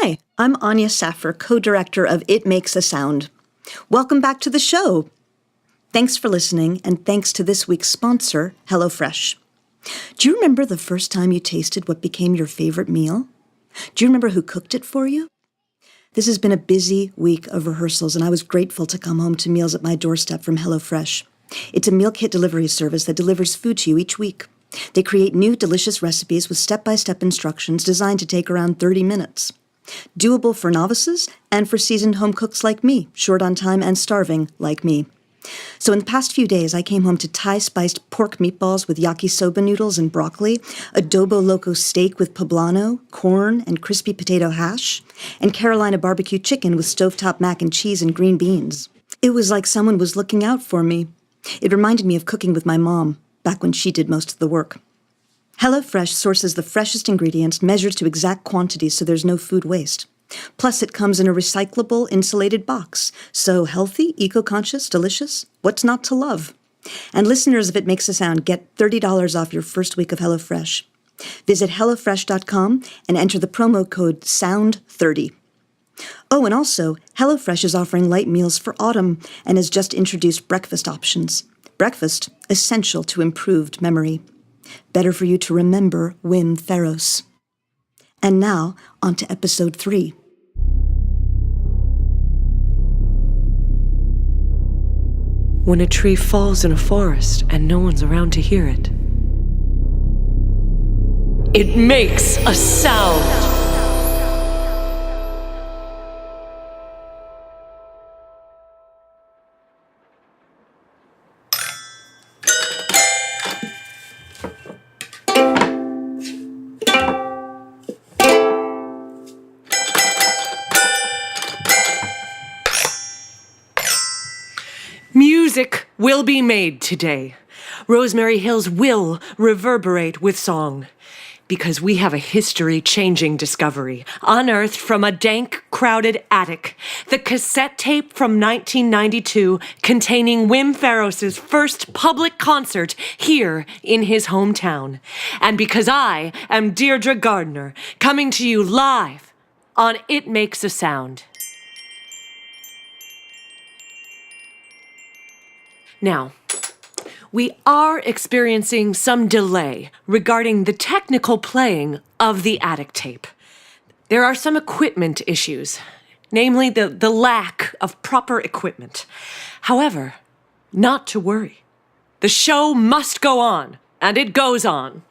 Hi, I'm Anya Saffer, co-director of It Makes a Sound. Welcome back to the show. Thanks for listening, and thanks to this week's sponsor, HelloFresh. Do you remember the first time you tasted what became your favorite meal? Do you remember who cooked it for you? This has been a busy week of rehearsals, and I was grateful to come home to meals at my doorstep from HelloFresh. It's a meal kit delivery service that delivers food to you each week. They create new, delicious recipes with step-by-step instructions designed to take around 30 minutes. Doable for novices and for seasoned home cooks like me, short on time and starving like me. So in the past few days, I came home to Thai-spiced pork meatballs with yakisoba noodles and broccoli, adobo loco steak with poblano, corn, and crispy potato hash, and Carolina barbecue chicken with stovetop mac and cheese and green beans. It was like someone was looking out for me. It reminded me of cooking with my mom, back when she did most of the work. HelloFresh sources the freshest ingredients measured to exact quantities so there's no food waste. Plus, it comes in a recyclable, insulated box. So healthy, eco-conscious, delicious, what's not to love? And listeners of It Makes a Sound get $30 off your first week of HelloFresh. Visit HelloFresh.com and enter the promo code SOUND30. Oh, and also, HelloFresh is offering light meals for autumn and has just introduced breakfast options. Breakfast, essential to improved memory. Better for you to remember Wim Ferros. And now, on to episode 3. When a tree falls in a forest and no one's around to hear it, it makes a sound. Music will be made today. Rosemary Hills will reverberate with song. Because we have a history-changing discovery, unearthed from a dank, crowded attic. The cassette tape from 1992 containing Wim Ferros' first public concert here in his hometown. And because I am Deirdre Gardner, coming to you live on It Makes a Sound. Now, we are experiencing some delay regarding the technical playing of the attic tape. There are some equipment issues, namely the lack of proper equipment. However, not to worry. The show must go on, and it goes on.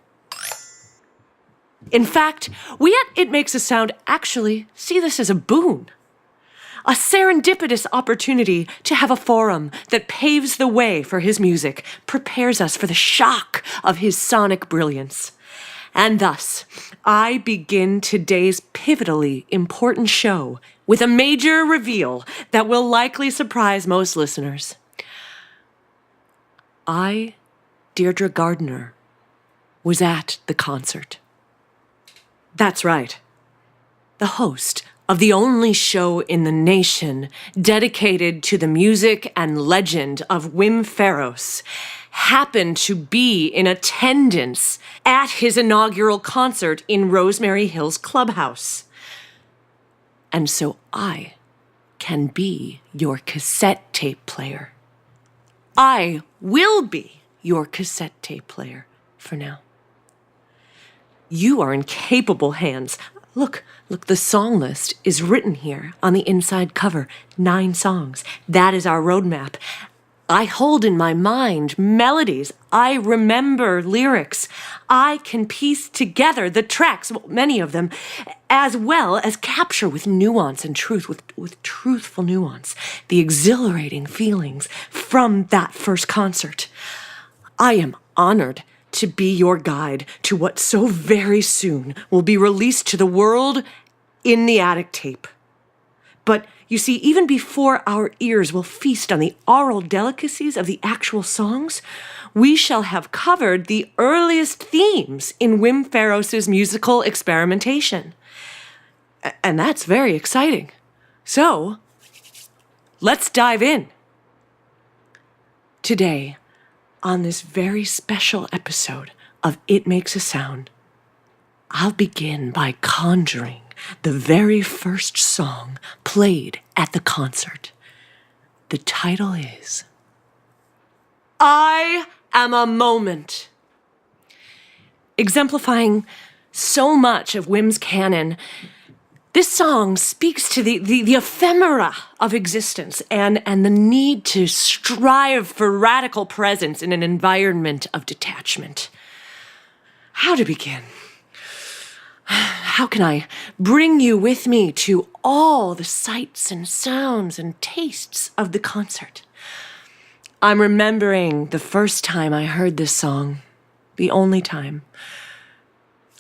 In fact, we at It Makes a Sound actually see this as a boon. A serendipitous opportunity to have a forum that paves the way for his music, prepares us for the shock of his sonic brilliance. And thus, I begin today's pivotally important show with a major reveal that will likely surprise most listeners. I, Deirdre Gardner, was at the concert. That's right. The host of the only show in the nation dedicated to the music and legend of Wim Ferros happened to be in attendance at his inaugural concert in Rosemary Hills Clubhouse. And so I can be your cassette tape player. I will be your cassette tape player for now. You are in capable hands. Look, the song list is written here on the inside cover. 9 songs. That is our roadmap. I hold in my mind melodies. I remember lyrics. I can piece together the tracks, many of them, as well as capture with nuance and truth, with truthful nuance, the exhilarating feelings from that first concert. I am honored to be your guide to what so very soon will be released to the world in the attic tape. But you see, even before our ears will feast on the oral delicacies of the actual songs, we shall have covered the earliest themes in Wim Ferros' musical experimentation. And that's very exciting. So, let's dive in. Today, on this very special episode of It Makes a Sound, I'll begin by conjuring the very first song played at the concert. The title is I Am a Moment. Exemplifying so much of Wim's canon, this song speaks to the ephemera of existence and the need to strive for radical presence in an environment of detachment. How to begin? How can I bring you with me to all the sights and sounds and tastes of the concert? I'm remembering the first time I heard this song, the only time.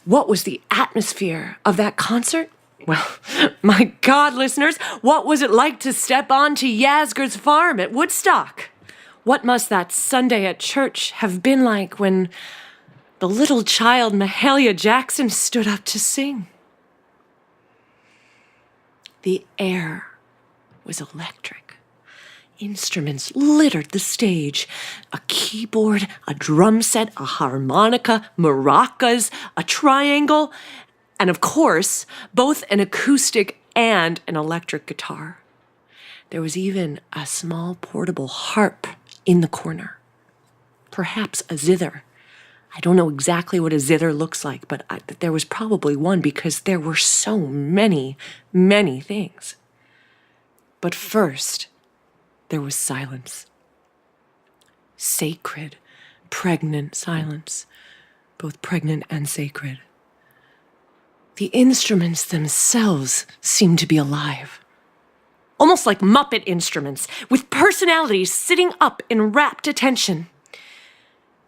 What was the atmosphere of that concert? Well, my God, listeners, what was it like to step onto Yasgur's farm at Woodstock? What must that Sunday at church have been like when the little child Mahalia Jackson stood up to sing? The air was electric. Instruments littered the stage. A keyboard, a drum set, a harmonica, maracas, a triangle, and of course, both an acoustic and an electric guitar. There was even a small portable harp in the corner. Perhaps a zither. I don't know exactly what a zither looks like, but there was probably one because there were so many, many things. But first, there was silence. Sacred, pregnant silence, both pregnant and sacred. The instruments themselves seemed to be alive. Almost like Muppet instruments, with personalities sitting up in rapt attention.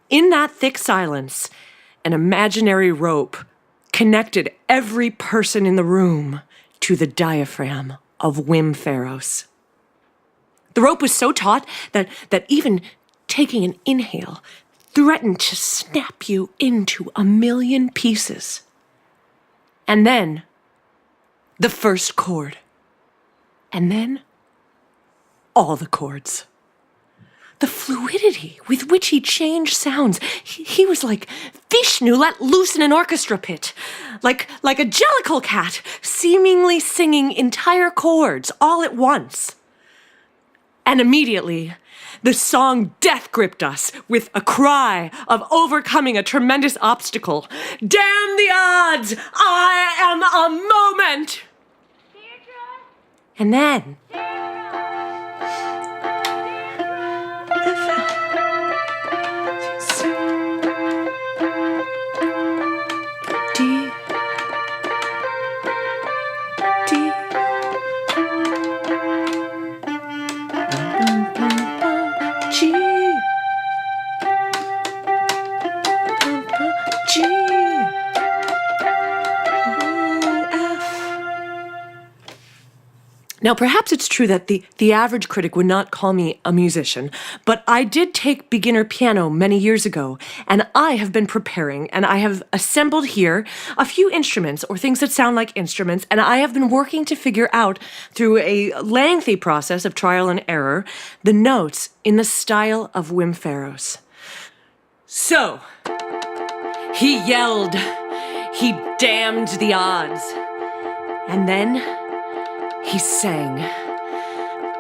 In that thick silence, an imaginary rope connected every person in the room to the diaphragm of Wim Pharos. The rope was so taut that even taking an inhale threatened to snap you into a million pieces. And then, the first chord. And then, all the chords. The fluidity with which he changed sounds. He was like Vishnu let loose in an orchestra pit. Like a jellicle cat, seemingly singing entire chords all at once. And immediately, the song death gripped us with a cry of overcoming a tremendous obstacle. Damn the odds! I am a moment! Deirdre? And then... Now, perhaps it's true that the average critic would not call me a musician, but I did take beginner piano many years ago, and I have been preparing, and I have assembled here a few instruments, or things that sound like instruments, and I have been working to figure out, through a lengthy process of trial and error, the notes in the style of Wim Pharos. So, he yelled, he damned the odds, and then... he sang,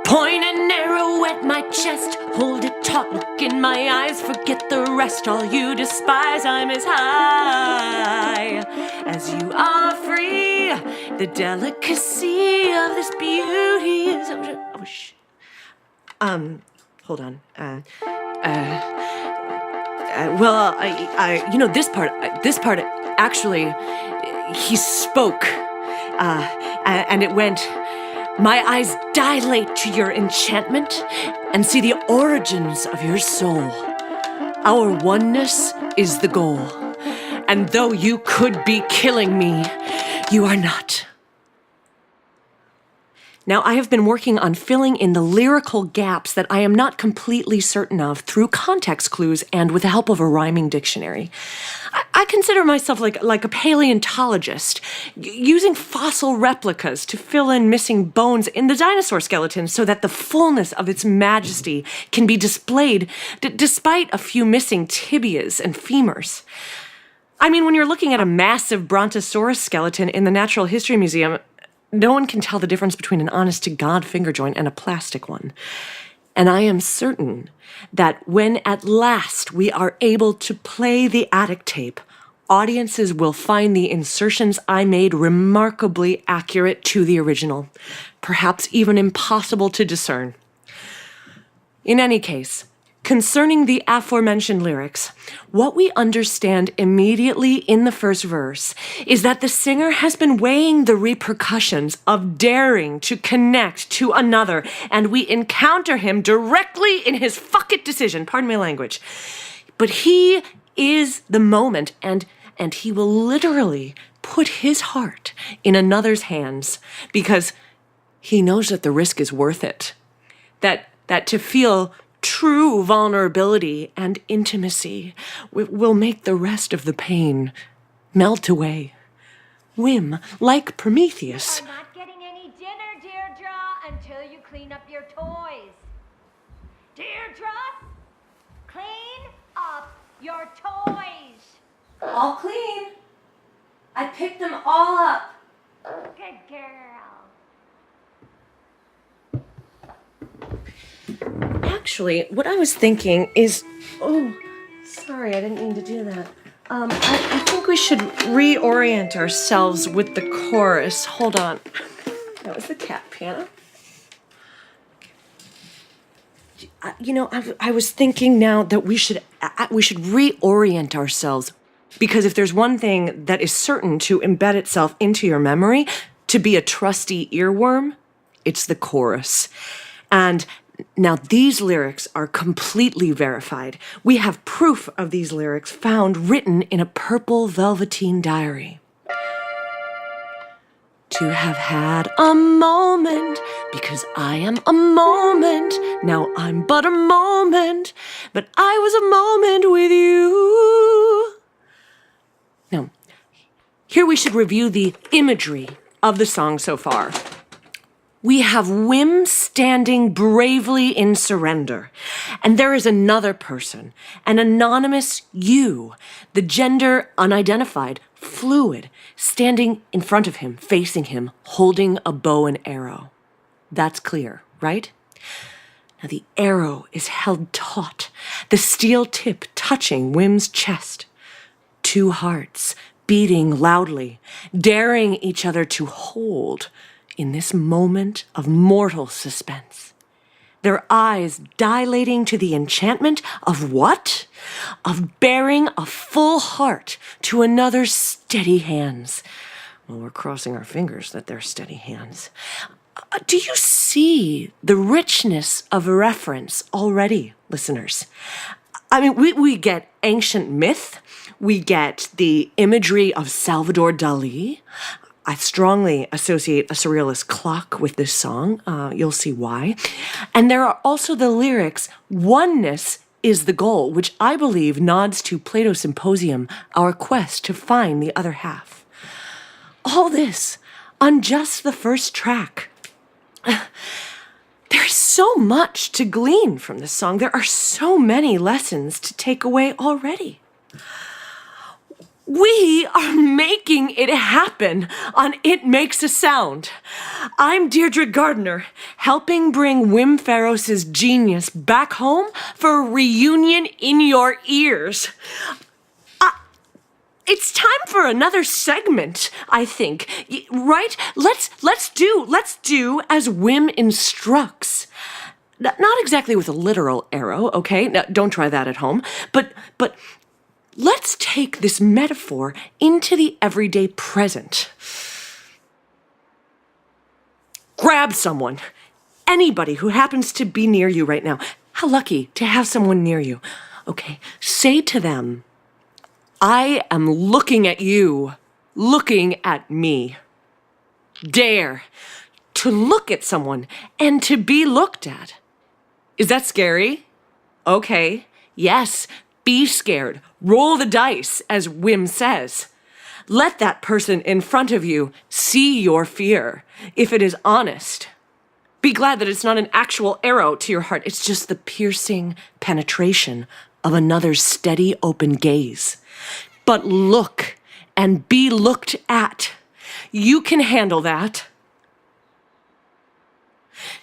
point an arrow at my chest, hold it taut, look in my eyes, forget the rest, all you despise, I'm as high as you are free, the delicacy of this beauty is... hold on, this part, actually, he spoke, and it went... My eyes dilate to your enchantment and see the origins of your soul. Our oneness is the goal. And though you could be killing me, you are not. Now, I have been working on filling in the lyrical gaps that I am not completely certain of through context clues and with the help of a rhyming dictionary. I consider myself like a paleontologist, using fossil replicas to fill in missing bones in the dinosaur skeleton so that the fullness of its majesty can be displayed despite a few missing tibias and femurs. I mean, when you're looking at a massive brontosaurus skeleton in the Natural History Museum, no one can tell the difference between an honest-to-God finger joint and a plastic one. And I am certain that when at last we are able to play the attic tape, audiences will find the insertions I made remarkably accurate to the original, perhaps even impossible to discern. In any case, concerning the aforementioned lyrics, what we understand immediately in the first verse is that the singer has been weighing the repercussions of daring to connect to another, and we encounter him directly in his fuck it decision, pardon my language. But he is the moment, and he will literally put his heart in another's hands because he knows that the risk is worth it. That to feel true vulnerability and intimacy will make the rest of the pain melt away. Whim, like Prometheus. You are not getting any dinner, Deirdre, until you clean up your toys. Deirdre, clean up your toys. All clean. I picked them all up. Good girl. Actually, what I was thinking is... Oh, sorry, I didn't mean to do that. I think we should reorient ourselves with the chorus. Hold on. That was the cat piano. I was thinking now that we should reorient ourselves, because if there's one thing that is certain to embed itself into your memory, to be a trusty earworm, it's the chorus. And now these lyrics are completely verified. We have proof of these lyrics found written in a purple velveteen diary. To have had a moment, because I am a moment. Now I'm but a moment, but I was a moment with you. Now, here we should review the imagery of the song so far. We have Whim standing bravely in surrender. And there is another person, an anonymous you, the gender unidentified, fluid, standing in front of him, facing him, holding a bow and arrow. That's clear, right? Now the arrow is held taut, the steel tip touching Whim's chest. Two hearts beating loudly, daring each other to hold in this moment of mortal suspense. Their eyes dilating to the enchantment of what? Of bearing a full heart to another's steady hands. Well, we're crossing our fingers that they're steady hands. Do you see the richness of reference already, listeners? I mean, we get ancient myth. We get the imagery of Salvador Dali. I strongly associate a surrealist clock with this song. You'll see why. And there are also the lyrics, oneness is the goal, which I believe nods to Plato's Symposium, our quest to find the other half. All this on just the first track. There's so much to glean from this song. There are so many lessons to take away already. We are making it happen on It Makes a Sound. I'm Deirdre Gardner, helping bring Wim Ferros's genius back home for a reunion in your ears. It's time for another segment, I think. Right? Let's do as Wim instructs. Not exactly with a literal arrow, okay? Now, don't try that at home. But let's take this metaphor into the everyday present. Grab someone, anybody who happens to be near you right now. How lucky to have someone near you. Okay, say to them, I am looking at you, looking at me. Dare to look at someone and to be looked at. Is that scary? Okay, yes. Be scared. Roll the dice, as Wim says. Let that person in front of you see your fear, if it is honest. Be glad that it's not an actual arrow to your heart. It's just the piercing penetration of another's steady, open gaze. but look and be looked at. You can handle that.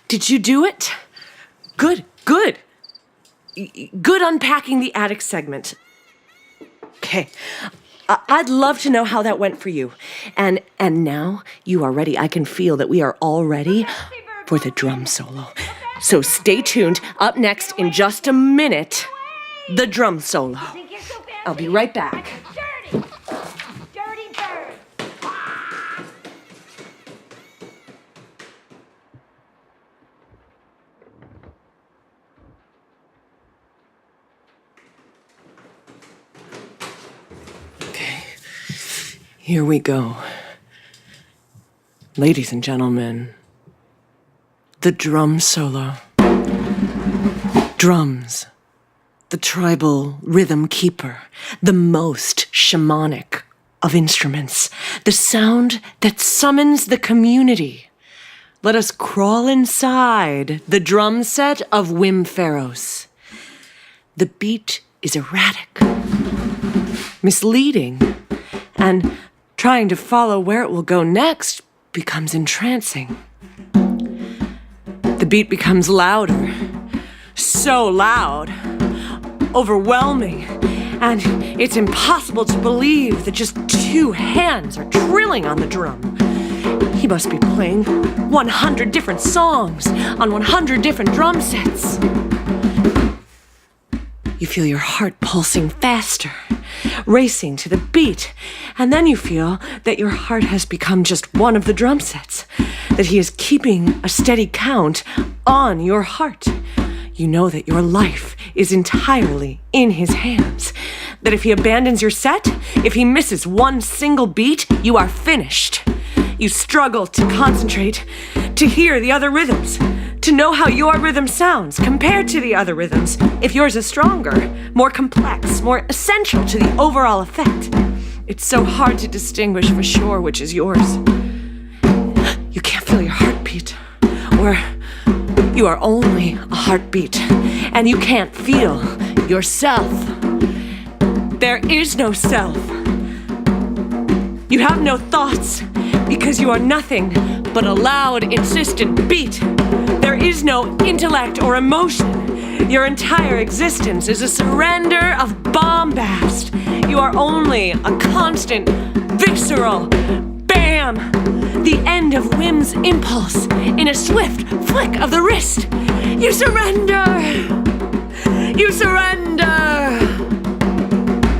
Did you do it? Good. Good unpacking the attic segment. Okay. I'd love to know how that went for you. And now you are ready. I can feel that we are all ready for the drum solo. So stay tuned. Up next in just a minute, the drum solo. I'll be right back. Dirty bird. Okay. Here we go. Ladies and gentlemen, the drum solo. Drums, the tribal rhythm keeper, the most shamanic of instruments, the sound that summons the community. Let us crawl inside the drum set of Wim Pharaohs. The beat is erratic, misleading, and trying to follow where it will go next becomes entrancing. The beat becomes louder, so loud, overwhelming, and it's impossible to believe that just two hands are drilling on the drum. He must be playing 100 different songs on 100 different drum sets. You feel your heart pulsing faster, racing to the beat, and then you feel that your heart has become just one of the drum sets, that he is keeping a steady count on your heart. You know that your life is entirely in his hands, that if he abandons your set, if he misses one single beat, you are finished. You struggle to concentrate, to hear the other rhythms, to know how your rhythm sounds compared to the other rhythms, if yours is stronger, more complex, more essential to the overall effect. It's so hard to distinguish for sure which is yours. You can't feel your heartbeat, or you are only a heartbeat, and you can't feel yourself. There is no self. You have no thoughts, because you are nothing but a loud, insistent beat. There is no intellect or emotion. Your entire existence is a surrender of bombast. You are only a constant, visceral bam, the end of Wim's impulse in a swift flick of the wrist. You surrender. You surrender.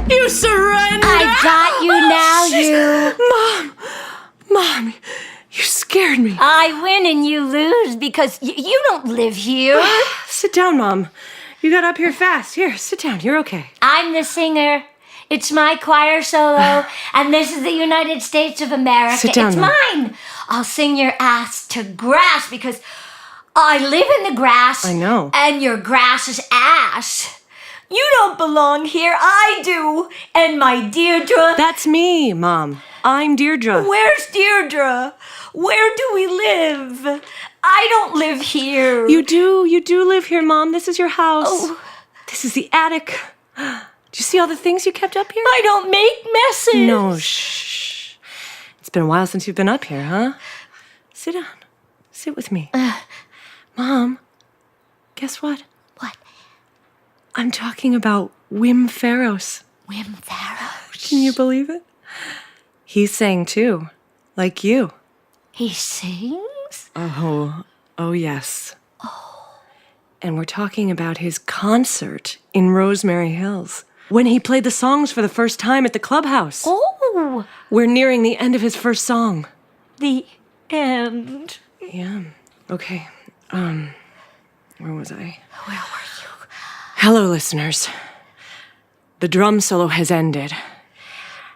You surrender. I got you now, you. Mom, you scared me. I win and you lose because you don't live here. Sit down, Mom. You got up here fast. Here, sit down. You're okay. I'm the singer. It's my choir solo, and this is the United States of America. Sit down, it's Mom. mine. I'll sing your ass to grass because I live in the grass. I know. And your grass is ass. You don't belong here. I do. And my Deirdre. That's me, Mom. I'm Deirdre. Where's Deirdre? Where do we live? I don't live here. You do live here, Mom. This is your house. Oh. This is the attic. Do you see all the things you kept up here? I don't make messes. No, shh. It's been a while since you've been up here, huh? Sit down. Sit with me. Mom, guess what? What? I'm talking about Wim Pharaohs. Wim Pharaohs. Can you believe it? He sang too, like you. He sings? Oh yes. Oh. And we're talking about his concert in Rosemary Hills, when he played the songs for the first time at the clubhouse. Oh. We're nearing the end of his first song. The end. Yeah. Okay. Where was I? Where were you? Hello, listeners. The drum solo has ended,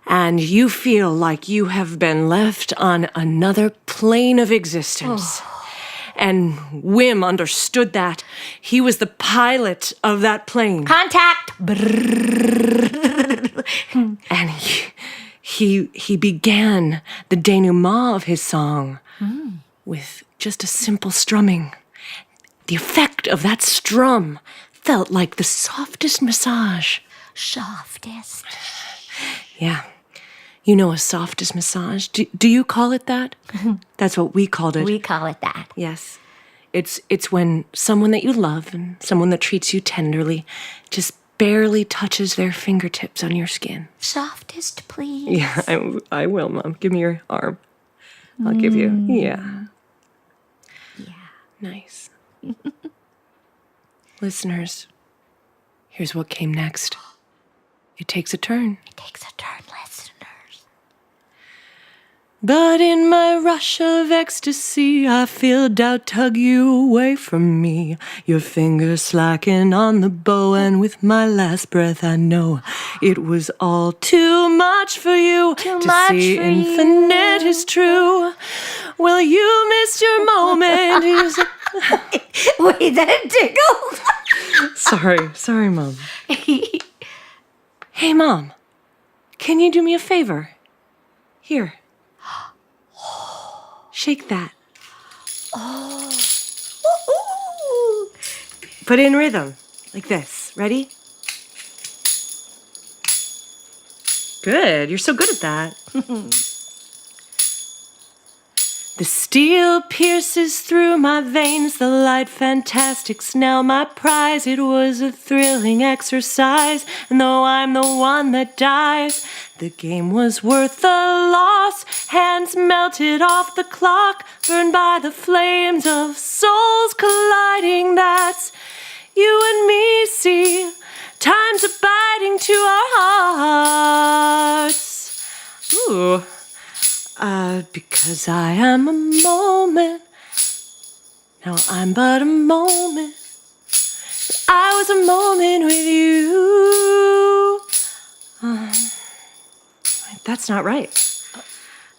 and you feel like you have been left on another plane of existence. And Wim understood that. He was the pilot of that plane. Contact. And he began the denouement of his song with just a simple strumming. The effect of that strum felt like the softest massage. Softest. Yeah. You know, a softest massage. Do you call it that? That's what we called it. We call it that. Yes. It's when someone that you love and someone that treats you tenderly just barely touches their fingertips on your skin. Softest, please. Yeah, I will, Mom. Give me your arm. I'll give you. Yeah. Yeah. Nice. Listeners, here's what came next. It takes a turn. It takes a turn, listeners. But in my rush of ecstasy, I feel doubt tug you away from me. Your fingers slacken on the bow, and with my last breath, I know it was all too much for you. Too to much see for infinite you. is true. Well, you missed your moment. Wait, that tickled. Sorry, Mom. Hey, Mom, can you do me a favor? Here. Shake that. Oh. Put it in rhythm, like this. Ready? Good. You're so good at that. The steel pierces through my veins, the light fantastic's now my prize. It was a thrilling exercise, and though I'm the one that dies, the game was worth the loss. Hands melted off the clock, burned by the flames of souls colliding. That's you and me, see, time's abiding to our hearts. Ooh. Because I am a moment. Now I'm but a moment. I was a moment with you. That's not right.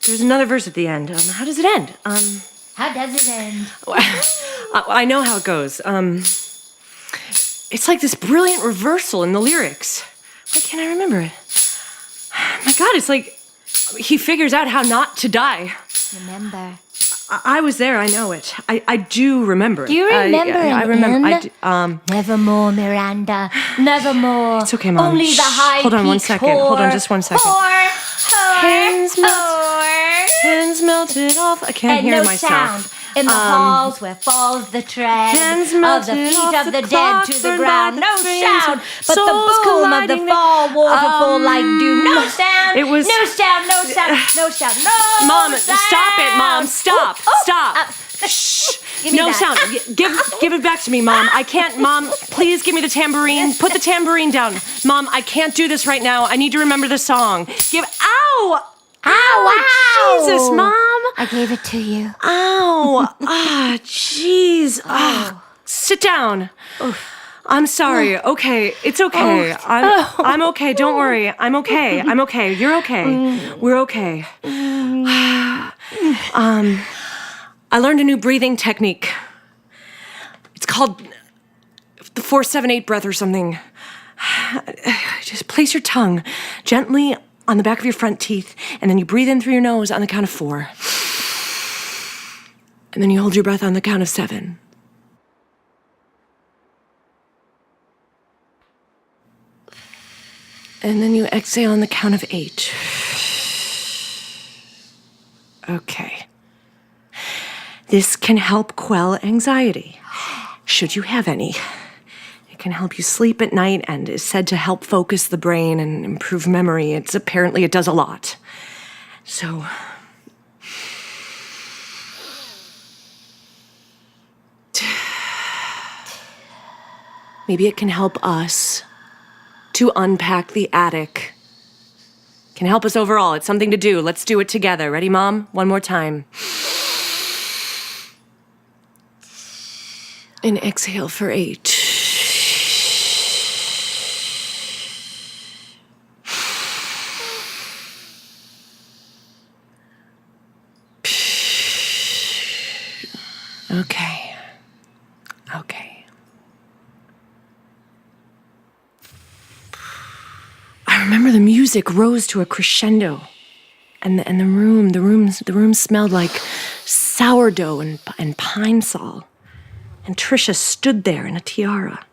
There's another verse at the end. How does it end? How does it end? I know how it goes. It's like this brilliant reversal in the lyrics. Why can't I remember it? My God, it's like he figures out how not to die. Remember. I was there. I know it. I do remember it. Do you remember I an remember. end? Nevermore, Miranda. Nevermore. It's okay, Mom. Only the high Hold on one peaked second. whore, Hold on just one second. Hands melted off. I can't and hear no myself. sound in the halls where falls the tread Hands of the melted feet off of the the dead clock, to the burned by ground. the No flames sound, of but the souls boom of the colliding. fall waterfall like dew. No sound. It was. No sound. No sound. No sound. No. Mom, sound. stop it, Mom. Stop. Stop. Shh. Give me No that. sound. Give it back to me, Mom. I can't, Mom. Please give me the tambourine. Put the tambourine down. Mom, I can't do this right now. I need to remember the song. Ow! Ow! Jesus, Mom. I gave it to you. Ow! Jeez. Sit down. I'm sorry. Okay, it's okay. I'm okay. Don't worry. I'm okay. I'm okay. You're okay. We're okay. I learned a new breathing technique. It's called the 4-7-8 breath or something. Just place your tongue gently on the back of your front teeth, and then you breathe in through your nose on the count of 4. And then you hold your breath on the count of 7. And then you exhale on the count of 8. Okay. This can help quell anxiety, should you have any. It can help you sleep at night and is said to help focus the brain and improve memory. It does a lot. So, maybe it can help us to unpack the attic. Can help us overall. It's something to do. Let's do it together. Ready, Mom? One more time. And exhale for 8. Okay. I remember the music rose to a crescendo, and the room smelled like sourdough and pine sol. And Trisha stood there in a tiara.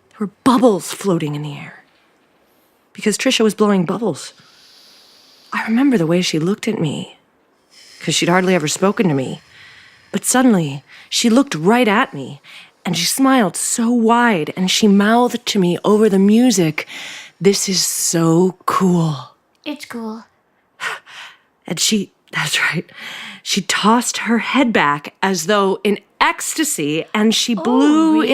There were bubbles floating in the air. because Trisha was blowing bubbles. I remember the way she looked at me, because she'd hardly ever spoken to me. But suddenly, she looked right at me, and she smiled so wide, and she mouthed to me over the music, "This is so cool." It's cool. And that's right, she tossed her head back as though in ecstasy, and she blew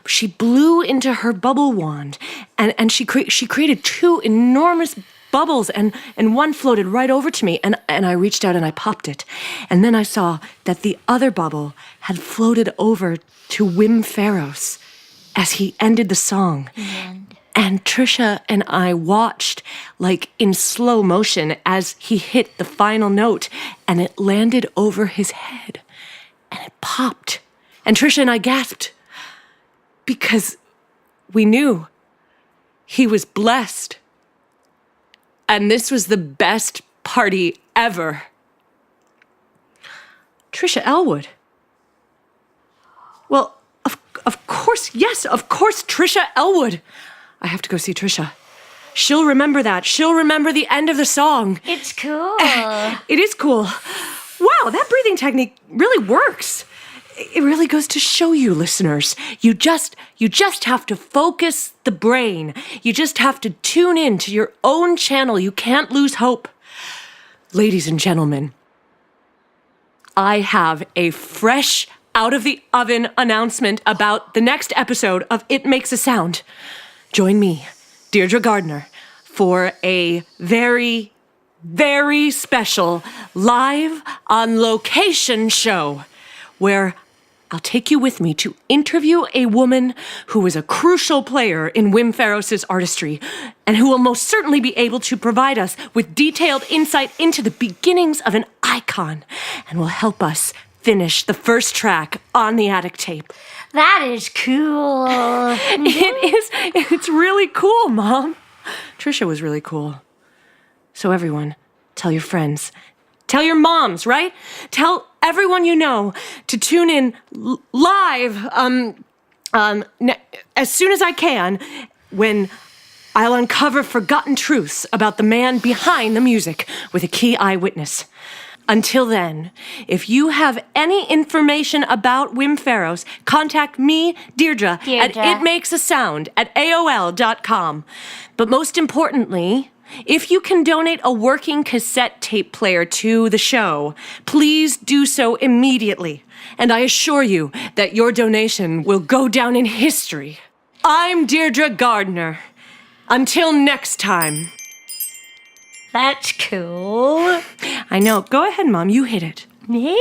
she blew into her bubble wand, and she created two enormous bubbles, and one floated right over to me, and I reached out and I popped it. And then I saw that the other bubble had floated over to Wim Faros as he ended the song. And Trisha and I watched, like in slow motion, as he hit the final note, and it landed over his head, and it popped. And Trisha and I gasped, because we knew he was blessed. And this was the best party ever. Trisha Elwood. Well, of course, yes, of course, Trisha Elwood. I have to go see Trisha. She'll remember that. She'll remember the end of the song. It's cool. It is cool. Wow, that breathing technique really works. It really goes to show you, listeners, you just have to focus the brain. You just have to tune in to your own channel. You can't lose hope. Ladies and gentlemen, I have a fresh out-of-the-oven announcement about the next episode of It Makes a Sound. Join me, Deirdre Gardner, for a very, very special live on location show where I'll take you with me to interview a woman who was a crucial player in Wim Faros' artistry and who will most certainly be able to provide us with detailed insight into the beginnings of an icon and will help us finish the first track on the attic tape. That is cool. It is. It's really cool, Mom. Trisha was really cool. So everyone, tell your friends. Tell your moms, right? Tell everyone you know to tune in live as soon as I can when I'll uncover forgotten truths about the man behind the music with a key eyewitness. Until then, if you have any information about Wim Faros, contact me, Deirdre. At itmakesasound@aol.com. But most importantly, if you can donate a working cassette tape player to the show, please do so immediately. And I assure you that your donation will go down in history. I'm Deirdre Gardner. Until next time. That's cool. I know. Go ahead, Mom. You hit it. Me?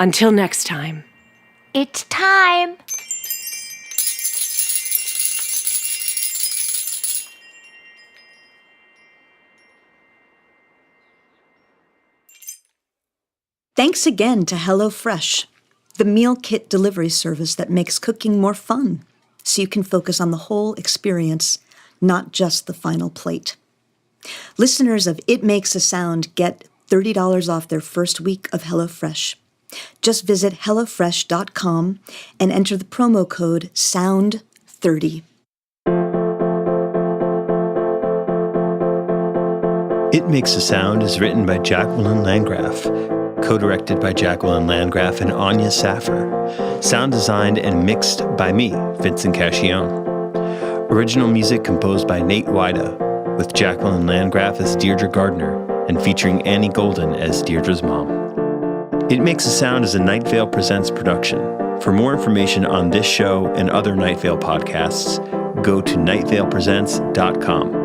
Until next time. It's time. Thanks again to HelloFresh, the meal kit delivery service that makes cooking more fun, so you can focus on the whole experience, not just the final plate. Listeners of It Makes a Sound get $30 off their first week of HelloFresh. Just visit HelloFresh.com and enter the promo code SOUND30. It Makes a Sound is written by Jacqueline Landgraf, co-directed by Jacqueline Landgraf and Anya Saffer, sound designed and mixed by me, Vincent Cascione. Original music composed by Nate Wida, with Jacqueline Landgraf as Deirdre Gardner and featuring Annie Golden as Deirdre's mom. It Makes a Sound is a Night Vale Presents production. For more information on this show and other Night Vale podcasts, go to nightvalepresents.com.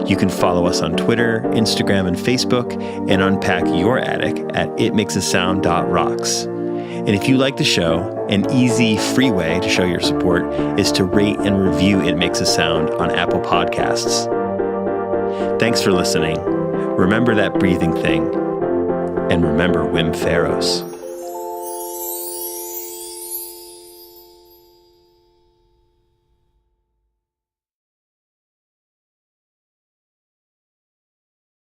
You can follow us on Twitter, Instagram, and Facebook, and unpack your attic at itmakesasound.rocks. And if you like the show, an easy, free way to show your support is to rate and review It Makes a Sound on Apple Podcasts. Thanks for listening. Remember that breathing thing. And remember Wim Faros.